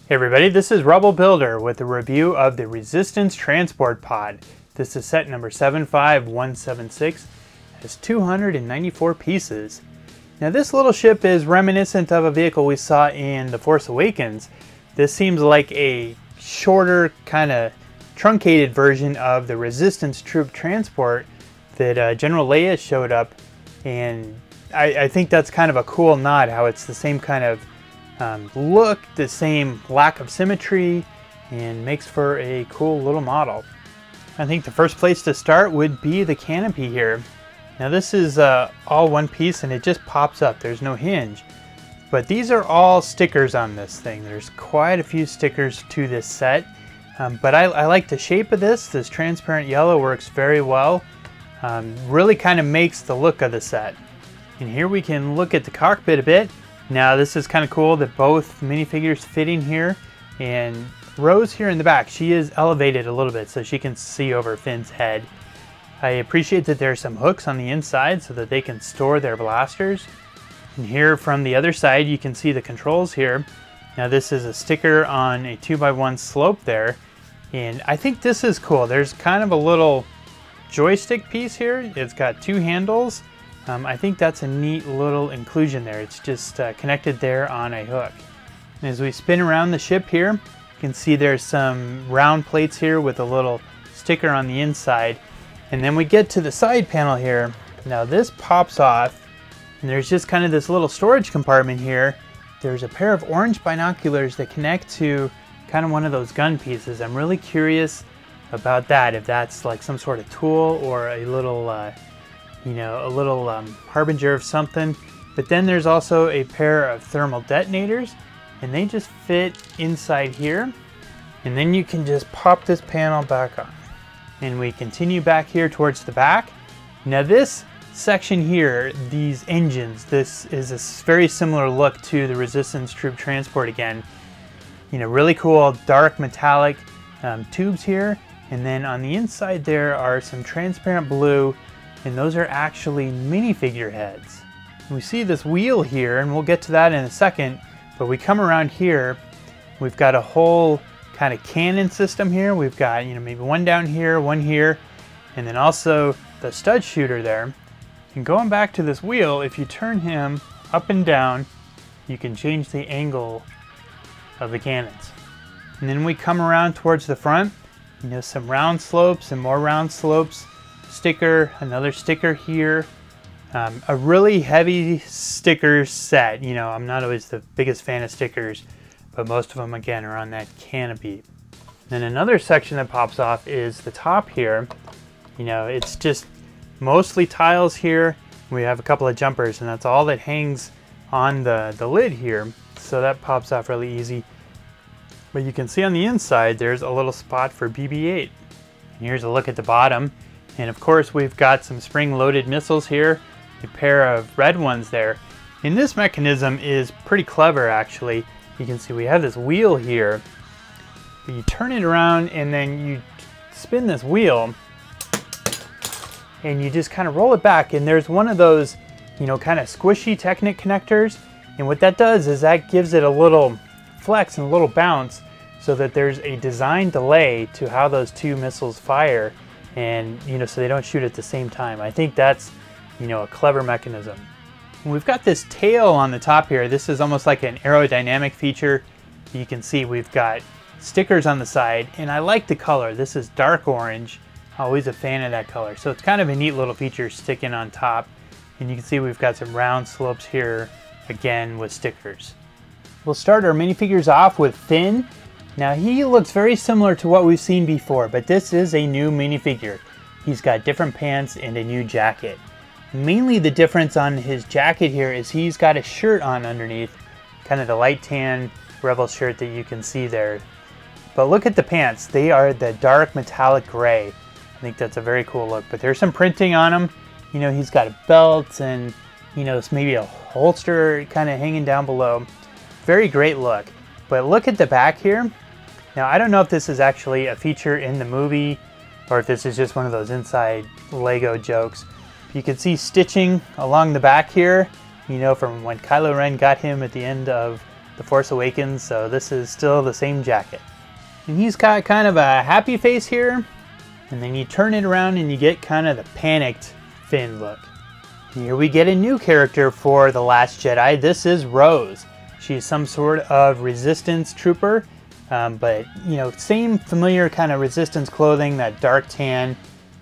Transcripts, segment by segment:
Hey everybody, this is Rebel Builder with a review of the Resistance Transport Pod. This is set number 75176. It has 294 pieces. Now this little ship is reminiscent of a vehicle we saw in The Force Awakens. This seems like a shorter, kind of truncated version of the Resistance Troop Transport that General Leia showed up, and I think that's kind of a cool nod, how it's the same kind of look, the same lack of symmetry, and makes for a cool little model. I think the first place to start would be the canopy here. Now this is all one piece and it just pops up, there's no hinge. But these are all stickers on this thing. There's quite a few stickers to this set. But I like the shape of this. This transparent yellow works very well. Really kind of makes the look of the set. And here we can look at the cockpit a bit. Now this is kind of cool that both minifigures fit in here, and Rose here in the back, she is elevated a little bit so she can see over Finn's head. I appreciate that there are some hooks on the inside so that they can store their blasters. And here from the other side you can see the controls here. Now this is a sticker on a 2x1 slope there, and I think this is cool. There's kind of a little joystick piece here. It's got two handles. I think that's a neat little inclusion there. It's just connected there on a hook. And as we spin around the ship here, you can see there's some round plates here with a little sticker on the inside. And then we get to the side panel here. Now this pops off, and there's just kind of this little storage compartment here. There's a pair of orange binoculars that connect to kind of one of those gun pieces. I'm really curious about that, if that's like some sort of tool or a little harbinger of something. But then there's also a pair of thermal detonators, and they just fit inside here. And then you can just pop this panel back on. And we continue back here towards the back. Now this section here, these engines, this is a very similar look to the Resistance Troop Transport again. You know, really cool dark metallic tubes here. And then on the inside there are some transparent blue, and those are actually minifigure heads. We see this wheel here, and we'll get to that in a second, but we come around here, we've got a whole kind of cannon system here. We've got, maybe one down here, one here, and then also the stud shooter there. And going back to this wheel, if you turn him up and down, you can change the angle of the cannons. And then we come around towards the front, some round slopes and more round slopes. Sticker, another sticker here. A really heavy sticker set. I'm not always the biggest fan of stickers, but most of them again are on that canopy. Then another section that pops off is the top here. It's just mostly tiles here. We have a couple of jumpers, and that's all that hangs on the lid here. So that pops off really easy. But you can see on the inside there's a little spot for BB-8. And here's a look at the bottom. And of course we've got some spring-loaded missiles here, a pair of red ones there. And this mechanism is pretty clever actually. You can see we have this wheel here. You turn it around and then you spin this wheel and you just kind of roll it back, and there's one of those, kind of squishy Technic connectors. And what that does is that gives it a little flex and a little bounce so that there's a design delay to how those two missiles fire. And so they don't shoot at the same time. I think that's a clever mechanism. And we've got this tail on the top here. This is almost like an aerodynamic feature. You can see we've got stickers on the side, and I like the color. This is dark orange. Always a fan of that color. So it's kind of a neat little feature sticking on top. And you can see we've got some round slopes here again with stickers. We'll start our minifigures off with Finn. Now he looks very similar to what we've seen before, but this is a new minifigure. He's got different pants and a new jacket. Mainly the difference on his jacket here is he's got a shirt on underneath, kind of the light tan Rebel shirt that you can see there. But look at the pants, they are the dark metallic gray. I think that's a very cool look, but there's some printing on him. He's got a belt and it's maybe a holster kind of hanging down below. Very great look. But look at the back here. Now I don't know if this is actually a feature in the movie or if this is just one of those inside Lego jokes. You can see stitching along the back here, from when Kylo Ren got him at the end of The Force Awakens, so this is still the same jacket. And he's got kind of a happy face here, and then you turn it around and you get kind of the panicked Finn look. Here we get a new character for The Last Jedi. This is Rose. She's some sort of resistance trooper, but you know, same familiar kind of resistance clothing, that dark tan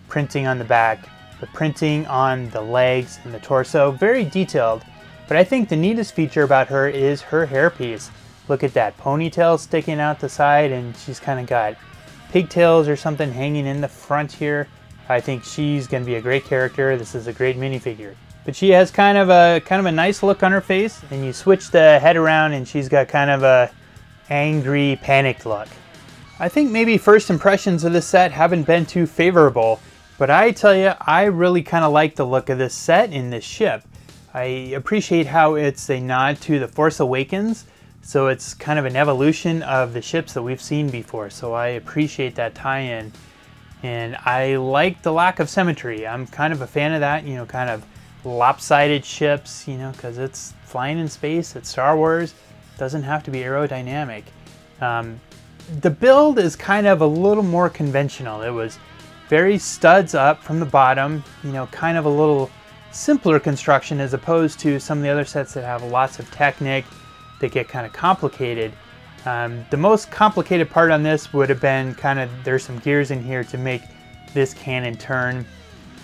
printing on the back, the printing on the legs and the torso, very detailed. But I think the neatest feature about her is her hairpiece. Look at that ponytail sticking out the side, and she's kind of got pigtails or something hanging in the front here. I think she's going to be a great character. This is a great minifigure. But she has kind of a nice look on her face, and you switch the head around and she's got kind of a angry, panicked look. I think maybe first impressions of this set haven't been too favorable, but I tell you, I really kind of like the look of this set in this ship. I appreciate how it's a nod to The Force Awakens, so it's kind of an evolution of the ships that we've seen before, so I appreciate that tie-in. And I like the lack of symmetry. I'm kind of a fan of that, you know, kind of lopsided ships, you know, because it's flying in space, it's Star Wars, it doesn't have to be aerodynamic. The build is kind of a little more conventional. It was very studs up from the bottom, you know, kind of a little simpler construction as opposed to some of the other sets that have lots of Technic that get kind of complicated. The most complicated part on this would have been kind of, there's some gears in here to make this cannon turn,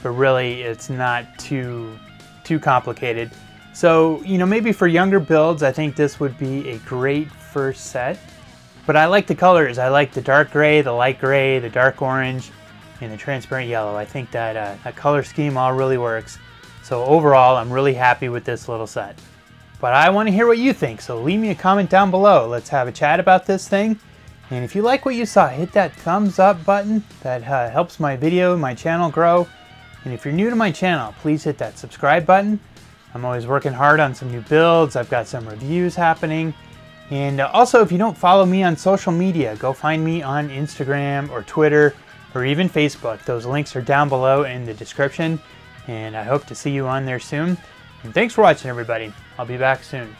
but really it's not too complicated. So, you know, maybe for younger builds, I think this would be a great first set. But I like the colors. I like the dark gray, the light gray, the dark orange, and the transparent yellow. I think that that color scheme all really works. So overall, I'm really happy with this little set. But I want to hear what you think, so leave me a comment down below. Let's have a chat about this thing. And if you like what you saw, hit that thumbs up button. That helps my video, my channel grow. And if you're new to my channel, please hit that subscribe button. I'm always working hard on some new builds. I've got some reviews happening. And also, if you don't follow me on social media, go find me on Instagram or Twitter or even Facebook. Those links are down below in the description. And I hope to see you on there soon. And thanks for watching, everybody. I'll be back soon.